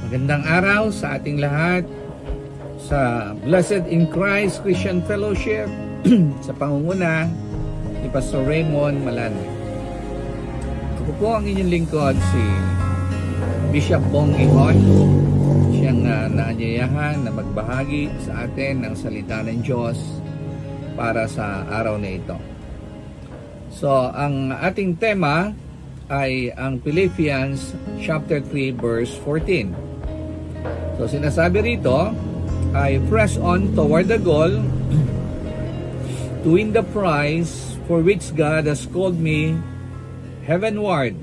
Magandang araw sa ating lahat sa Blessed in Christ Christian Fellowship sa pangunguna ni Pastor Raymond Malanoy. Ako po ang inyong lingkod, si Bishop Bong Ihon. Siyang naanyayahan na magbahagi sa atin ng salita ng Diyos para sa araw na ito. So, ang ating tema ay ang Philippians chapter 3 verse 14. So sinasabi rito, I press on toward the goal to win the prize for which God has called me heavenward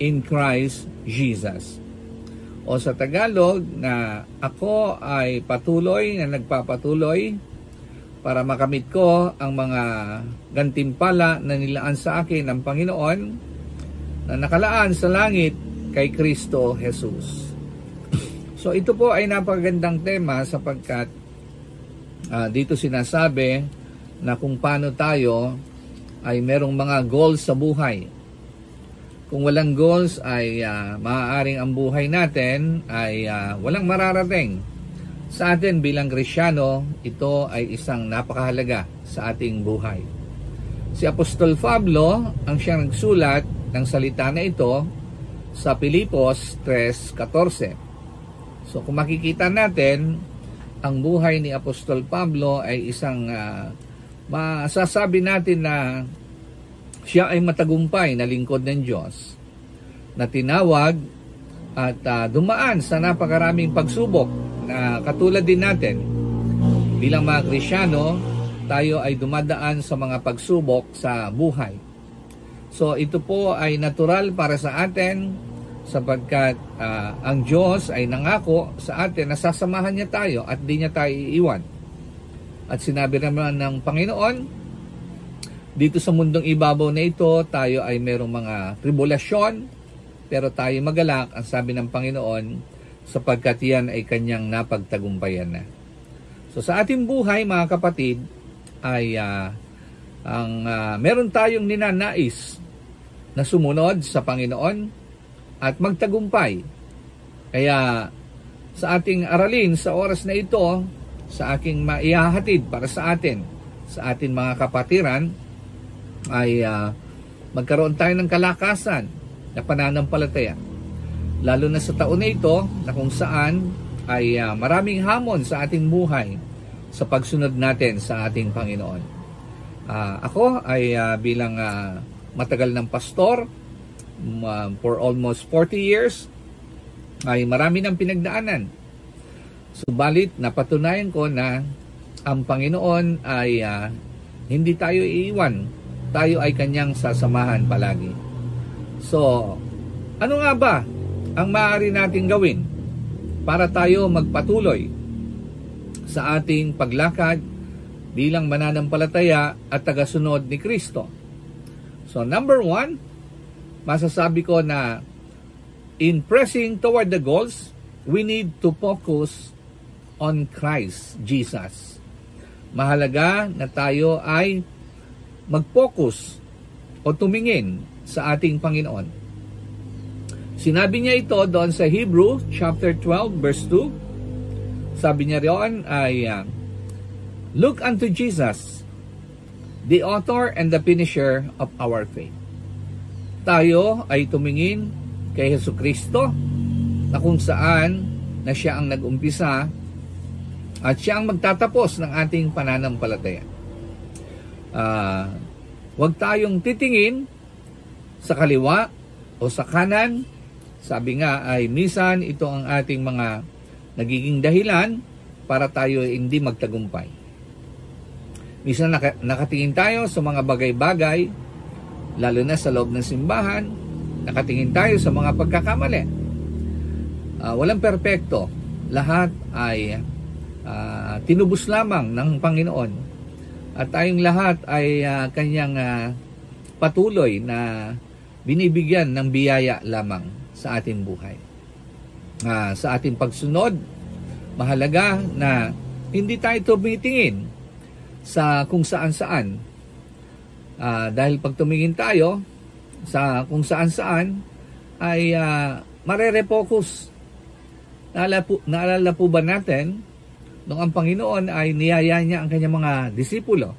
in Christ Jesus. O sa Tagalog, na ako ay patuloy na nagpapatuloy para makamit ko ang mga gantimpala na nilaan sa akin ng Panginoon na nakalaan sa langit kay Kristo Jesus. So ito po ay napakagandang tema sapagkat dito sinasabi na kung paano tayo ay merong mga goals sa buhay. Kung walang goals ay maaaring ang buhay natin ay walang mararating. Sa atin bilang Kristiyano, ito ay isang napakahalaga sa ating buhay. Si Apostol Pablo ang siyang nagsulat ng salita na ito sa Filipos 3:14. So kung makikita natin, ang buhay ni Apostol Pablo ay isang masasabi natin na siya ay matagumpay na lingkod ng Diyos na tinawag at dumaan sa napakaraming pagsubok na katulad din natin. Bilang mga Kristiyano, tayo ay dumadaan sa mga pagsubok sa buhay. So ito po ay natural para sa atin sapagkat ang Diyos ay nangako sa atin na sasamahan niya tayo at di niya tayo iiwan. At sinabi naman ng Panginoon, dito sa mundong ibabaw na ito, tayo ay merong mga tribulasyon, pero tayo magalak, ang sabi ng Panginoon, sapagkat yan ay kanyang napagtagumpayan na. So sa ating buhay mga kapatid, ay meron tayong ninanais na sumunod sa Panginoon at magtagumpay. Kaya sa ating aralin sa oras na ito, sa aking maihahatid para sa atin, sa ating mga kapatiran, ay magkaroon tayo ng kalakasan na pananampalataya. Lalo na sa taon na ito na kung saan ay maraming hamon sa ating buhay sa pagsunod natin sa ating Panginoon. Ako ay bilang matagal ng pastor, for almost 40 years, ay marami ng pinagdaanan. Subalit, napatunayan ko na ang Panginoon ay hindi tayo iiwan. Tayo ay kanyang sasamahan palagi. So, ano nga ba ang maaari nating gawin para tayo magpatuloy sa ating paglakad bilang mananampalataya at tagasunod ni Kristo? So number 1, masasabi ko na in pressing toward the goals, we need to focus on Christ Jesus. Mahalaga na tayo ay mag-focus o tumingin sa ating Panginoon. Sinabi niya ito doon sa Hebrew chapter 12 verse 2. Sabi niya roon ay look unto Jesus, the author and the finisher of our faith. Tayo ay tumingin kay Jesucristo na kung saan na siya ang nag-umpisa at siya ang magtatapos ng ating pananampalataya. Huwag tayong titingin sa kaliwa o sa kanan. Sabi nga ay minsan ito ang ating mga nagiging dahilan para tayo hindi magtagumpay. Minsan nakatingin tayo sa mga bagay-bagay, lalo na sa loob ng simbahan, nakatingin tayo sa mga pagkakamali. Walang perpekto. Lahat ay tinubos lamang ng Panginoon. At tayong lahat ay kanyang patuloy na binibigyan ng biyaya lamang sa ating buhay. Sa ating pagsunod, mahalaga na hindi tayo tumitingin sa kung saan-saan. Dahil pag tumingin tayo sa kung saan-saan, ay marere-focus Naalala po ba natin nung ang Panginoon ay niyaya niya ang kanyang mga disipulo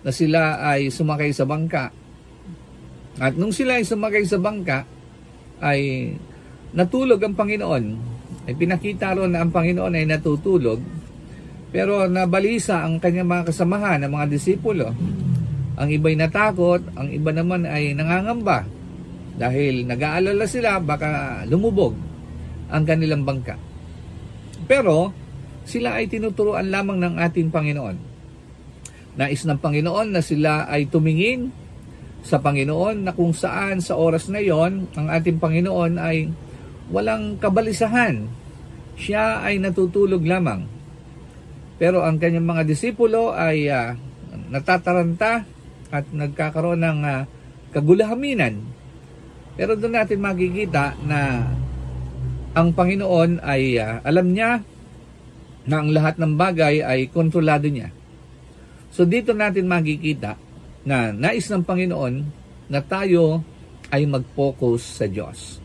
na sila ay sumakay sa bangka. At nung sila ay sumakay sa bangka, ay natulog ang Panginoon. Ay pinakita ron na ang Panginoon ay natutulog. Pero nabalisa ang kanyang mga kasamahan, ang mga disipulo. Ang iba'y natakot, ang iba naman ay nangangamba. Dahil nag-aalala sila, baka lumubog ang kanilang bangka. Pero sila ay tinuturuan lamang ng ating Panginoon. Nais ng Panginoon na sila ay tumingin sa Panginoon na kung saan sa oras na yon ang ating Panginoon ay walang kabalisahan. Siya ay natutulog lamang. Pero ang kanyang mga disipulo ay natataranta at nagkakaroon ng kagulahaminan. Pero doon natin makikita na ang Panginoon ay alam niya na ang lahat ng bagay ay kontrolado niya. So dito natin makikita na nais ng Panginoon na tayo ay mag-focus sa Diyos.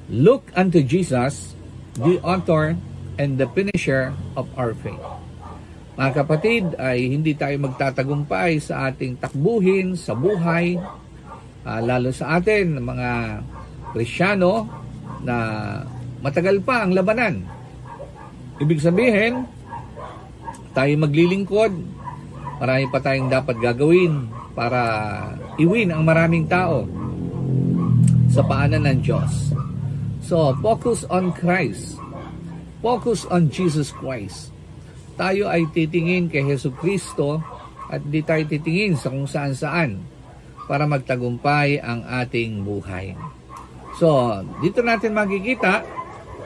Look unto Jesus, the author and the finisher of our faith. Mga kapatid, ay hindi tayo magtatagumpay sa ating takbuhin, sa buhay, lalo sa atin, mga Kristiyano, na matagal pa ang labanan. Ibig sabihin, tayo maglilingkod, marami pa tayong dapat gagawin para iwin ang maraming tao sa paanan ng Diyos. So, focus on Christ. Focus on Jesus Christ. Tayo ay titingin kay Hesus Kristo at di tayo titingin sa kung saan-saan para magtagumpay ang ating buhay. So, dito natin makikita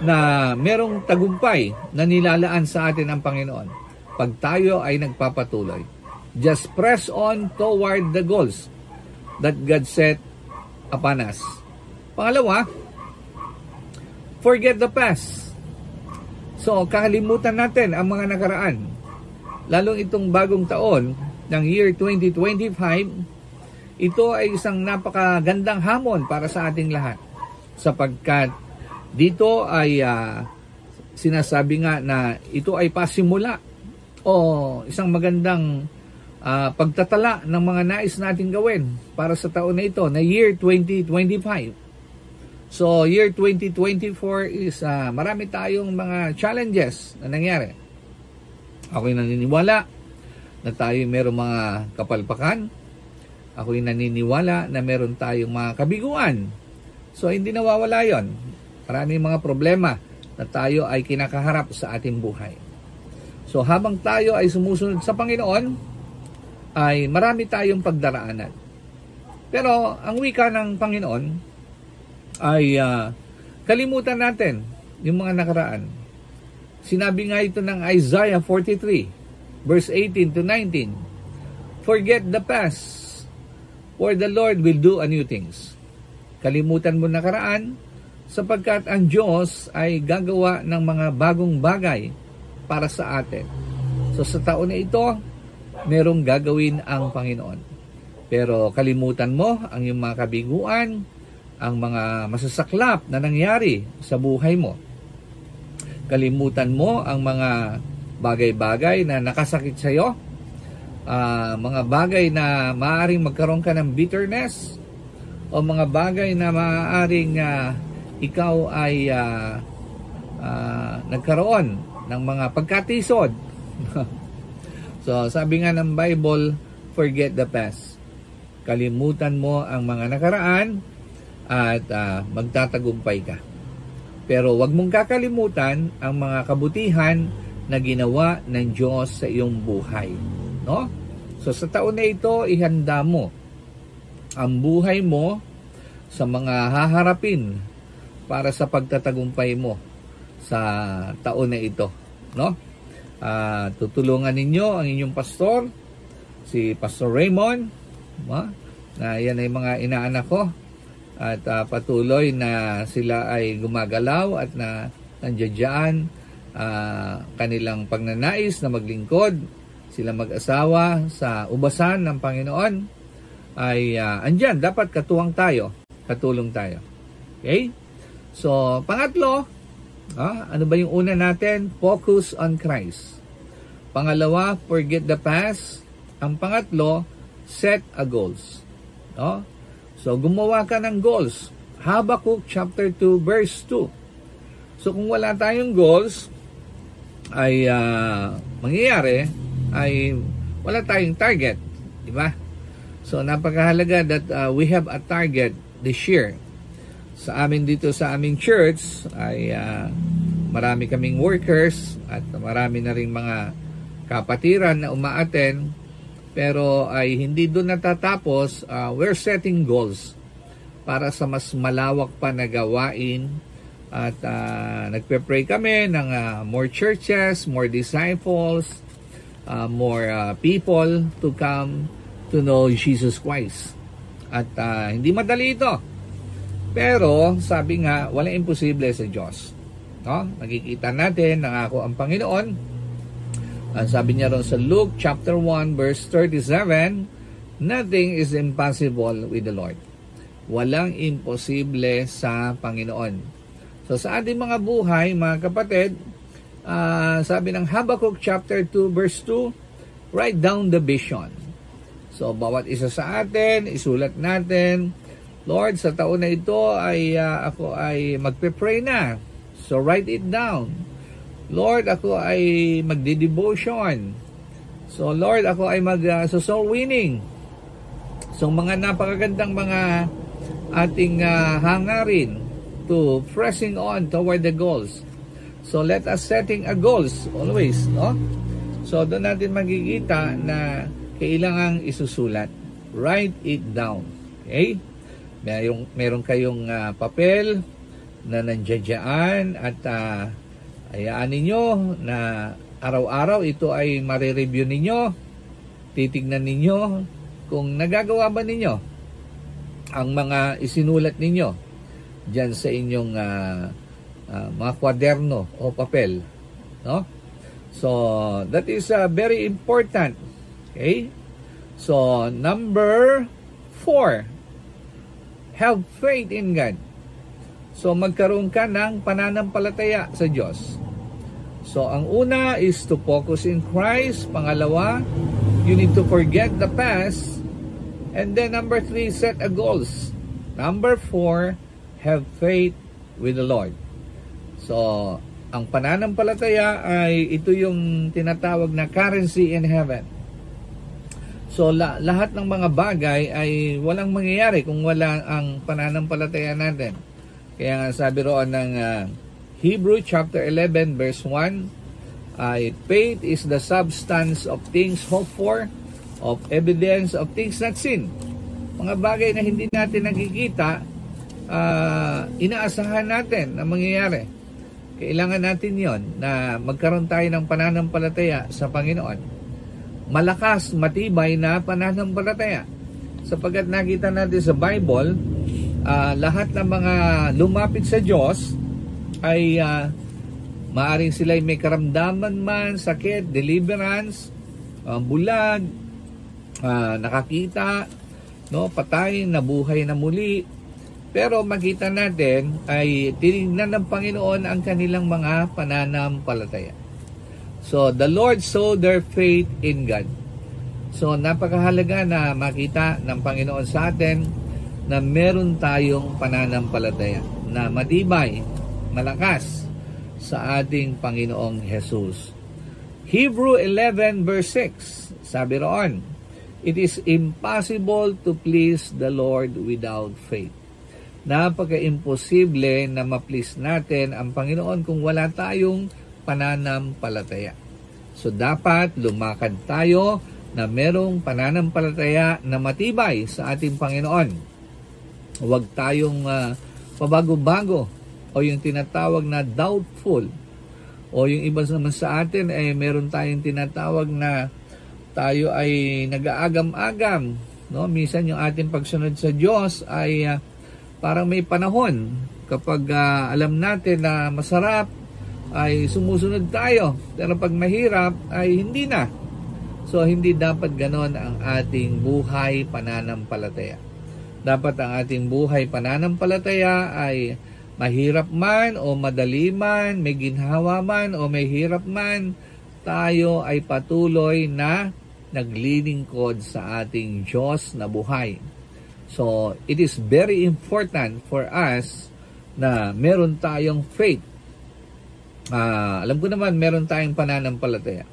na merong tagumpay na nilalaan sa atin ang Panginoon pag tayo ay nagpapatuloy. Just press on toward the goals that God set upon us. Pangalawa, forget the past. So, kakalimutan natin ang mga nakaraan. Lalong itong bagong taon ng year 2025, ito ay isang napakagandang hamon para sa ating lahat. Sapagkat dito ay sinasabi nga na ito ay pasimula o isang magandang pagtatala ng mga nais natin gawin para sa taon na ito, na year 2025. So, year 2024 is marami tayong mga challenges na nangyari. Ako'y naniniwala na tayo meron mga kapalpakan. Ako'y naniniwala na meron tayong mga kabiguan. So, hindi nawawala yon. Maraming mga problema na tayo ay kinakaharap sa ating buhay. So, habang tayo ay sumusunod sa Panginoon, ay marami tayong pagdaraanan. Pero ang wika ng Panginoon ay kalimutan natin yung mga nakaraan. Sinabi nga ito ng Isaiah 43 verse 18 to 19. Forget the past, for the Lord will do a new things. Kalimutan mo nakaraan, sapagkat ang Diyos ay gagawa ng mga bagong bagay para sa atin. So sa taon na ito, merong gagawin ang Panginoon. Pero kalimutan mo ang iyong mga kabiguan, ang mga masasaklap na nangyari sa buhay mo. Kalimutan mo ang mga bagay-bagay na nakasakit sa iyo, mga bagay na maaaring magkaroon ka ng bitterness, o mga bagay na maaaring ikaw ay nagkaroon ng mga pagkatisod. So, sabi nga ng Bible, forget the past. Kalimutan mo ang mga nakaraan at magtatagumpay ka. Pero wag mong kakalimutan ang mga kabutihan na ginawa ng Diyos sa iyong buhay. No? So, sa taon na ito, ihanda mo ang buhay mo sa mga haharapin para sa pagtatagumpay mo sa taon na ito. No? Tutulungan ninyo ang inyong pastor, si Pastor Raymond, na yan ay mga inaanak ko, at patuloy na sila ay gumagalaw at na nandiyan kanilang pagnanais na maglingkod, sila mag-asawa sa ubasan ng Panginoon ay andyan, dapat katuwang tayo, katulong tayo. Okay? So, pangatlo, Ano ba yung una natin? Focus on Christ. Pangalawa, forget the past. Ang pangatlo, set a goals. So, gumawa ka ng goals. Habakkuk chapter 2 verse 2. So, kung wala tayong goals, ay mangyayari, ay wala tayong target. Diba? So, napakahalaga that we have a target this year. Sa amin dito sa aming church, ay marami kaming workers at marami na rin mga kapatiran na umaattend. Pero ay hindi doon natatapos. We're setting goals para sa mas malawak pa na gawain. At nagpe-pray kami ng more churches, more disciples, more people to come to know Jesus Christ. At hindi madali ito. Pero sabi nga, walang imposible sa Diyos. Nakikita natin, nangako ang Panginoon. Ang sabi niya ron sa Luke chapter 1 verse 37, nothing is impossible with the Lord. Walang imposible sa Panginoon. So sa ating mga buhay, mga kapatid, sabi ng Habakkuk chapter 2 verse 2, write down the vision. So bawat isa sa atin, isulat natin, Lord, sa taon na ito ay ako ay magpe-pray na. So write it down. Lord, ako ay magdi-devotion. So Lord, ako ay mag-soul winning. So mga napakagandang mga ating hangarin to pressing on toward the goals. So let us setting a goals always, So doon natin makikita na kailangang isusulat. Write it down. Okay? Meron kayong papel na nandiyan at hayaan ninyo na araw-araw ito ay marireview ninyo, titignan ninyo kung nagagawa ba ninyo ang mga isinulat ninyo dyan sa inyong mga kwaderno o papel. So, that is very important. Okay? So, number 4, have faith in God. So, magkaroon ka ng pananampalataya sa Diyos. So, ang una is to focus in Christ. Pangalawa, you need to forget the past. And then, number 3, set a goals. Number 4, have faith with the Lord. So, ang pananampalataya ay ito yung tinatawag na currency in heaven. So, lahat ng mga bagay ay walang mangyayari kung wala ang pananampalataya natin. Kaya nga sabi roon ng Hebrew chapter 11 verse 1, faith is the substance of things hoped for, of evidence of things not seen. Mga bagay na hindi natin nakikita, inaasahan natin na mangyayari. Kailangan natin yon na magkaroon tayo ng pananampalataya sa Panginoon. Malakas, matibay na pananampalataya. Sapagkat nakita natin sa Bible, lahat ng mga lumapit sa Diyos ay maaring sila may karamdaman man, sakit, deliverance, bulag, nakakita, patay, nabuhay na muli. Pero makita natin ay tinignan ng Panginoon ang kanilang mga pananampalataya. So, the Lord saw their faith in God. So, napakahalaga na makita ng Panginoon sa atin na meron tayong pananampalataya na matibay, malakas sa ating Panginoong Jesus. Hebrew 11 verse 6, sabi roon, it is impossible to please the Lord without faith. Napaka-imposible na ma-please natin ang Panginoon kung wala tayong pananampalataya. So dapat lumakad tayo na merong pananampalataya na matibay sa ating Panginoon. Huwag tayong pabago-bago o yung tinatawag na doubtful. O yung iba naman sa atin ay meron tayong tinatawag na tayo ay nag-aagam-agam. Minsan yung ating pagsunod sa Diyos ay parang may panahon. Kapag alam natin na masarap, ay sumusunod tayo. Pero pag mahirap, ay hindi na. So, hindi dapat ganon ang ating buhay pananampalataya. Dapat ang ating buhay pananampalataya ay Mahirap man o madali man, may ginhawa man o may hirap man, tayo ay patuloy na naglilingkod sa ating Diyos na buhay. So, it is very important for us na meron tayong faith. Alam ko naman, meron tayong pananampalataya.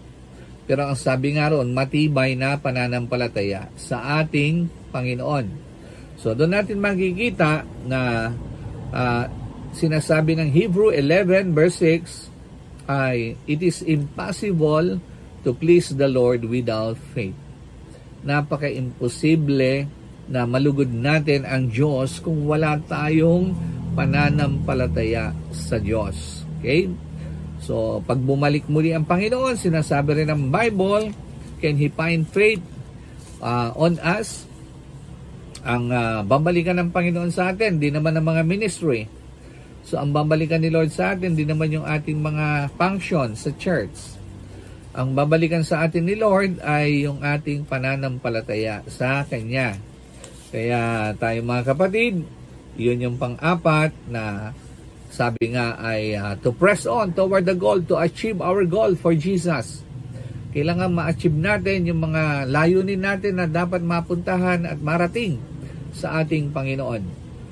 Pero ang sabi nga roon, matibay na pananampalataya sa ating Panginoon. So, doon natin makikita na sinasabi ng Hebrew 11 verse 6 ay, it is impossible to please the Lord without faith. Napaka-imposible na malugod natin ang Diyos kung wala tayong pananampalataya sa Diyos. Okay? So, pag bumalik muli ang Panginoon, sinasabi rin ng Bible, can He find faith on us? Ang babalikan ng Panginoon sa atin, di naman ang mga ministry. So, ang babalikan ni Lord sa atin, di naman yung ating mga function sa church. Ang babalikan sa atin ni Lord ay yung ating pananampalataya sa Kanya. Kaya tayo mga kapatid, yun yung pang-apat na sabi nga ay to press on toward the goal, to achieve our goal for Jesus. Kailangan ma-achieve natin yung mga layunin natin na dapat mapuntahan at marating sa ating Panginoon.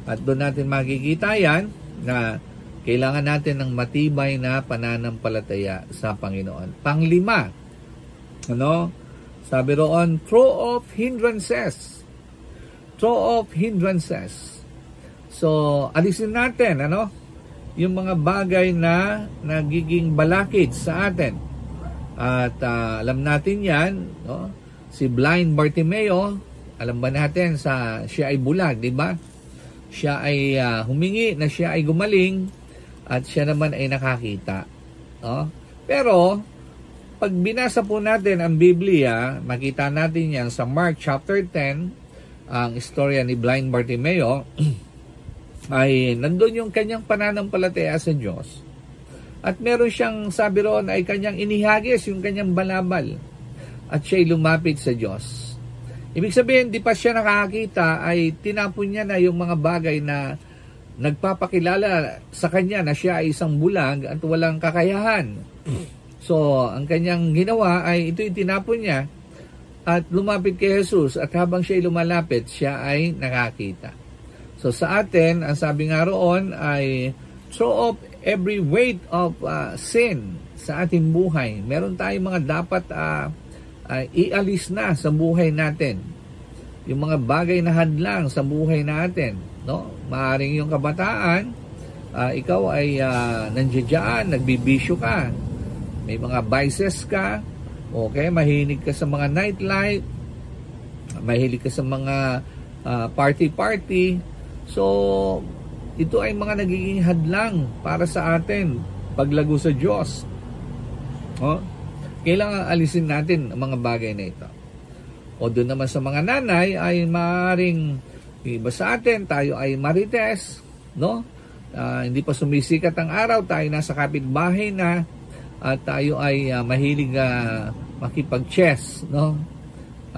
At doon natin makikita yan na kailangan natin ng matibay na pananampalataya sa Panginoon. Panglima, sabi roon, throw off hindrances. Throw off hindrances. So, alisin natin, yung mga bagay na nagiging balakid sa atin. At alam natin yan, si blind Bartimeo, alam ba natin siya ay bulag, di ba? Siya ay humingi na siya ay gumaling at siya naman ay nakakita. Pero, pag binasa po natin ang Biblia, makita natin yan sa Mark chapter 10, ang istorya ni blind Bartimeo, ay nandun yung kanyang pananampalataya sa Diyos. At meron siyang, sabi roon, ay kanyang inihagis yung kanyang balabal. At siya'y lumapit sa Diyos. Ibig sabihin, di pa siya nakakita, ay tinapon niya na yung mga bagay na nagpapakilala sa kanya na siya ay isang bulag at walang kakayahan. So, ang kanyang ginawa ay ito'y tinapon niya at lumapit kay Jesus. At habang siya'y lumalapit, siya ay nakakita. So, sa atin, ang sabi nga roon ay throw off every weight of sin sa ating buhay. Meron tayong mga dapat ialis na sa buhay natin. Yung mga bagay na hadlang sa buhay natin. Maaring yung kabataan, ikaw ay nandiyan, nagbibisyo ka. May mga vices ka. Okay, mahilig ka sa mga nightlife. Mahilig ka sa mga party-party. So, ito ay mga nagiging hadlang para sa atin paglago sa Diyos. Kailangan alisin natin ang mga bagay na ito. O doon naman sa mga nanay ay maaaring iba sa atin, tayo ay marites, hindi pa sumisikat ang araw, tayo nasa kapitbahay na at tayo ay mahilig makipag-chess,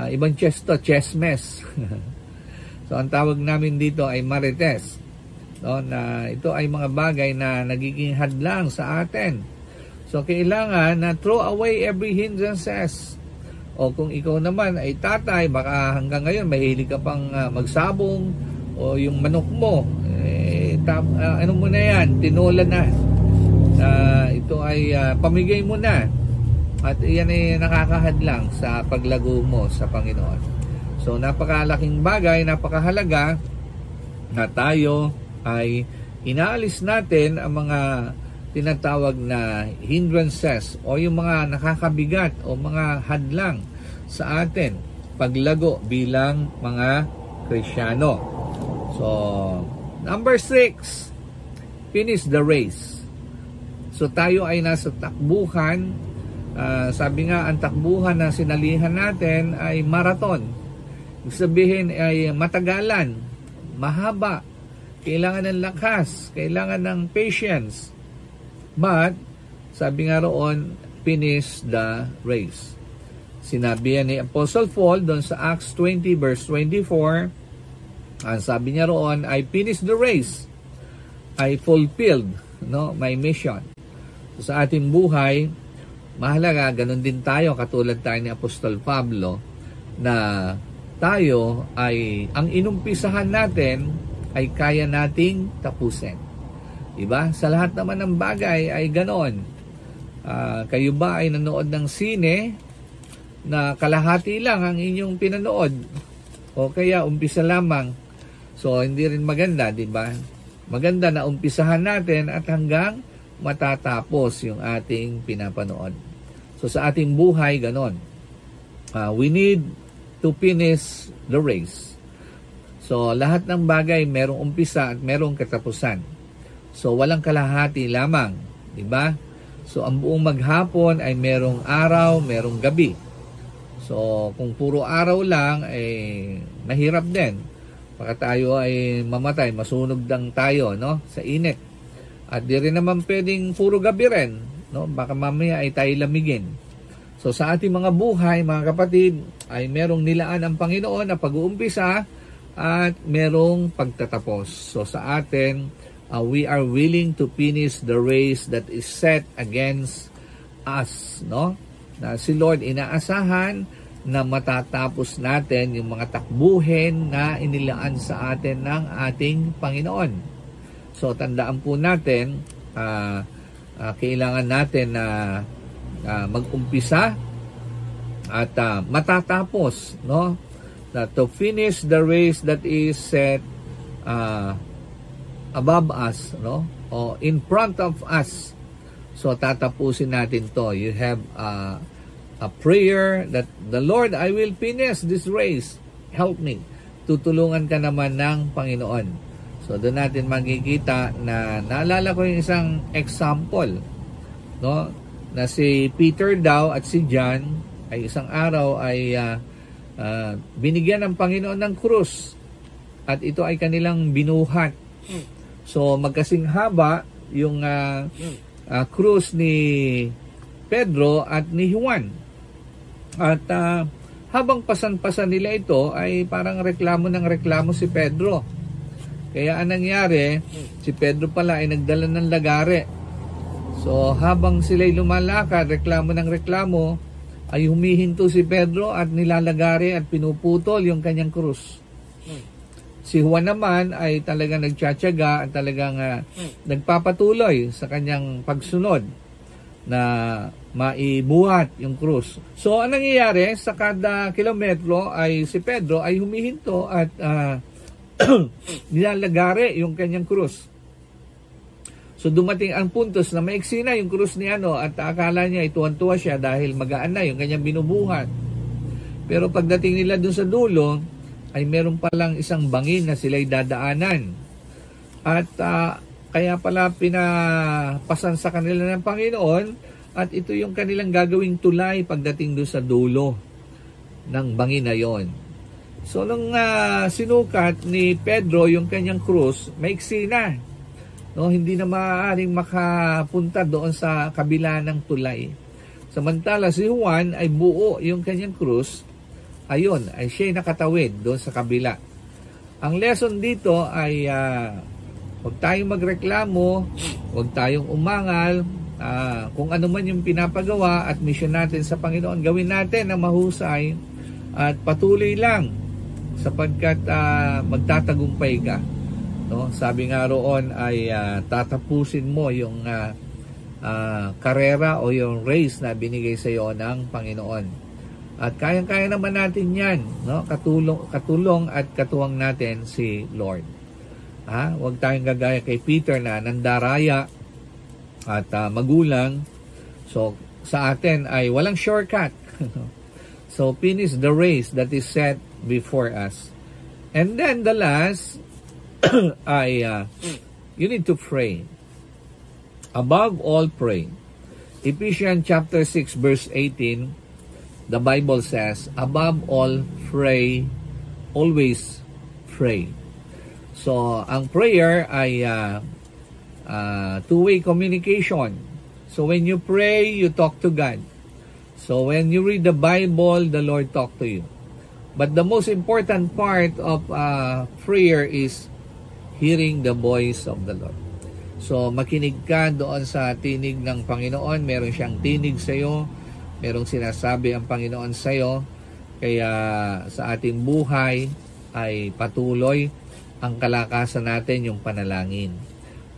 ibang chess to, chess mess. So, ang tawag namin dito ay marites. Na ito ay mga bagay na nagiging hadlang sa atin. So, kailangan na throw away every hindrances. O kung ikaw naman ay tatay, baka hanggang ngayon mahilig ka pang magsabong o yung manok mo, ano mo na yan, tinola na. Ito ay pamigay mo na. At iyan ay nakakahadlang sa paglago mo sa Panginoon. So, napakalaking bagay, napakahalaga na tayo ay inaalis natin ang mga tinatawag na hindrances o yung mga nakakabigat o mga hadlang sa atin paglago bilang mga Kristiyano. So, number 6, finish the race. So, tayo ay nasa takbuhan. Sabi nga, ang takbuhan na sinalihan natin ay marathon. Ibig sabihin ay matagalan, mahaba, kailangan ng lakas, kailangan ng patience. But, sabi nga roon, finish the race. Sinabi yan ni Apostle Paul doon sa Acts 20 verse 24, ang sabi niya roon ay finish the race. ay fulfilled, no? May mission. So, sa ating buhay, mahalaga, ganun din tayo, katulad tayo ni Apostol Pablo, na tayo ay, ang inumpisahan natin ay kaya nating tapusin. Diba? Sa lahat naman ng bagay ay ganon. Kayo ba ay nanood ng sine na kalahati lang ang inyong pinanood? O kaya umpisa lamang? So, hindi rin maganda, diba? Maganda na umpisahan natin at hanggang matatapos yung ating pinapanood. So, sa ating buhay, ganon. We need to finish the race. So, lahat ng bagay merong umpisa at merong katapusan. So, walang kalahati lamang. Diba? So, ang buong maghapon ay merong araw, merong gabi. So, kung puro araw lang, mahirap din. Baka tayo ay mamatay, masunog lang tayo, no? Sa init. At di rin naman pwedeng puro gabi rin, no? Baka mamaya ay tayo lamigin. So, sa ating mga buhay, mga kapatid, ay merong nilaan ang Panginoon na pag-uumpisa at merong pagtatapos. So, sa atin, we are willing to finish the race that is set against us, no? Na si Lord inaasahan na matatapos natin yung mga takbuhin na inilaan sa atin ng ating Panginoon. So, tandaan po natin, kailangan natin na mag-umpisa at matatapos, no? To finish the race that is set above us, no? O in front of us. So, tatapusin natin to. You have a prayer that, the Lord, I will finish this race. Help me. Tutulungan ka naman ng Panginoon. So, doon natin makikita na naalala ko yung isang example, no? Na si Peter daw at si John ay isang araw ay binigyan ng Panginoon ng krus. At ito ay kanilang binuhat. So, magkasing haba yung krus ni Pedro at ni Juan. At habang pasan-pasan nila ito, ay parang reklamo si Pedro. Kaya anong nangyari, si Pedro pala ay nagdala ng lagare. So, habang sila'y lumalakad, reklamo, ay humihinto si Pedro at nilalagare at pinuputol yung kanyang krus. Si Juan naman ay talagang nagtsatsaga at talagang nagpapatuloy sa kanyang pagsunod na maibuhat yung krus. So, anong nangyayari? Sa kada kilometro ay si Pedro ay humihinto at nilalagare yung kanyang krus. So, dumating ang puntos na maiksi na yung krus ni at akala niya ituwan-tuwa siya dahil magaan na yung kanyang binubuhat. Pero pagdating nila dun sa dulo, ay meron palang isang bangin na sila'y dadaanan. At kaya pala pinapasan sa kanila ng Panginoon at ito yung kanilang gagawing tulay pagdating doon sa dulo ng bangin na yon. So, nung sinukat ni Pedro yung kanyang krus, maiksi na. No, hindi na maaaring makapunta doon sa kabila ng tulay. Samantala, si Juan ay buo yung kanyang krus. Ayun, ay siya'y nakatawid doon sa kabila. Ang lesson dito ay huwag tayong magreklamo, huwag tayong umangal, kung ano man yung pinapagawa at mission natin sa Panginoon, gawin natin na mahusay at patuloy lang sapagkat magtatagumpay ka. No? Sabi nga roon ay tatapusin mo yung karera o yung race na binigay sa iyo ng Panginoon. At kayang-kaya naman natin yan, no? Katulong at katuwang natin si Lord. Huwag tayong gagaya kay Peter na nandaraya at magulang. So, sa atin ay walang shortcut. So, finish the race that is set before us. And then the last ay you need to pray. Above all, pray. Ephesians chapter 6 verse 18, the Bible says, above all, pray, always pray. So, ang prayer ay two-way communication. So, when you pray, you talk to God. So, when you read the Bible, the Lord talk to you. But the most important part of prayer is hearing the voice of the Lord. So makinig ka doon sa tinig ng Panginoon. Meron siyang tinig sa iyo, merong sinasabi ang Panginoon sa iyo. Kaya sa ating buhay ay patuloy ang kalakasan natin yung panalangin.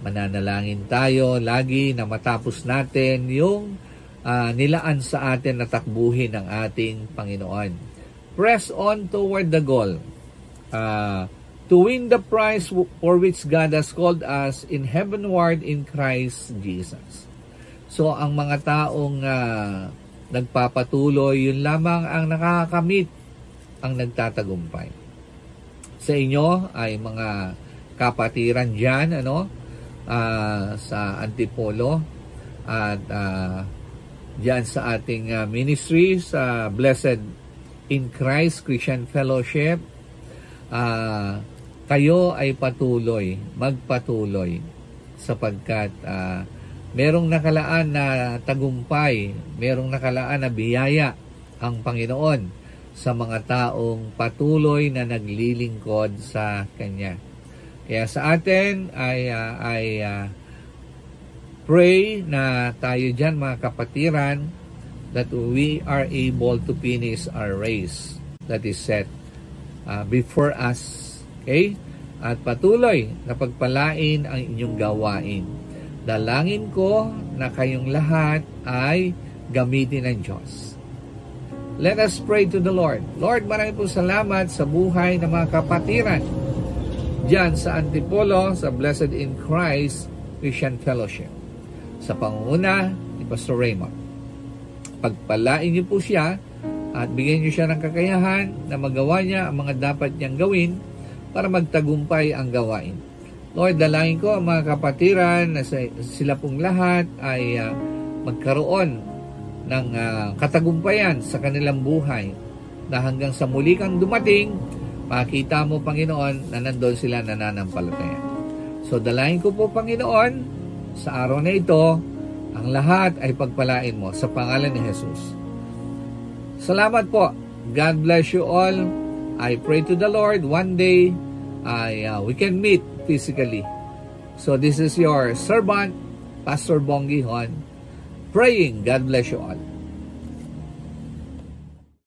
Mananalangin tayo lagi na matapos natin yung nilaan sa atin na takbuhin ng ating Panginoon. Press on toward the goal. To win the prize for which God has called us in heavenward in Christ Jesus. So ang mga taong nagpapatuloy, yun lamang ang nakakamit, ang nagtatagumpay. Sa inyo ay mga kapatiran dyan, sa Antipolo at dyan sa ating ministry sa Blessed in Christ Christian Fellowship. Kayo ay magpatuloy sapagkat merong nakalaan na tagumpay, merong nakalaan na biyaya ang Panginoon sa mga taong patuloy na naglilingkod sa Kanya. Kaya sa atin ay pray na tayo dyan mga kapatiran that we are able to finish our race that is set before us. Okay? At patuloy na pagpalain ang inyong gawain. Dalangin ko na kayong lahat ay gamitin ng Diyos. Let us pray to the Lord. Lord, maraming po salamat sa buhay ng mga kapatiran diyan sa Antipolo, sa Blessed in Christ Christian Fellowship. Sa pangunguna ni Pastor Raymond. Pagpalain niyo po siya at bigyan niyo siya ng kakayahan na magawa niya ang mga dapat niyang gawin para magtagumpay ang gawain. Lord, dalangin ko ang mga kapatiran na sila pong lahat ay magkaroon ng katagumpayan sa kanilang buhay na hanggang sa muli kang dumating, makita mo, Panginoon, na nandun sila nananampalataya. So, dalangin ko po, Panginoon, sa araw na ito, ang lahat ay pagpalain mo sa pangalan ni Jesus. Salamat po. God bless you all. I pray to the Lord one day we can meet physically. So this is your servant, Pastor Bong Gihon, praying. God bless you all.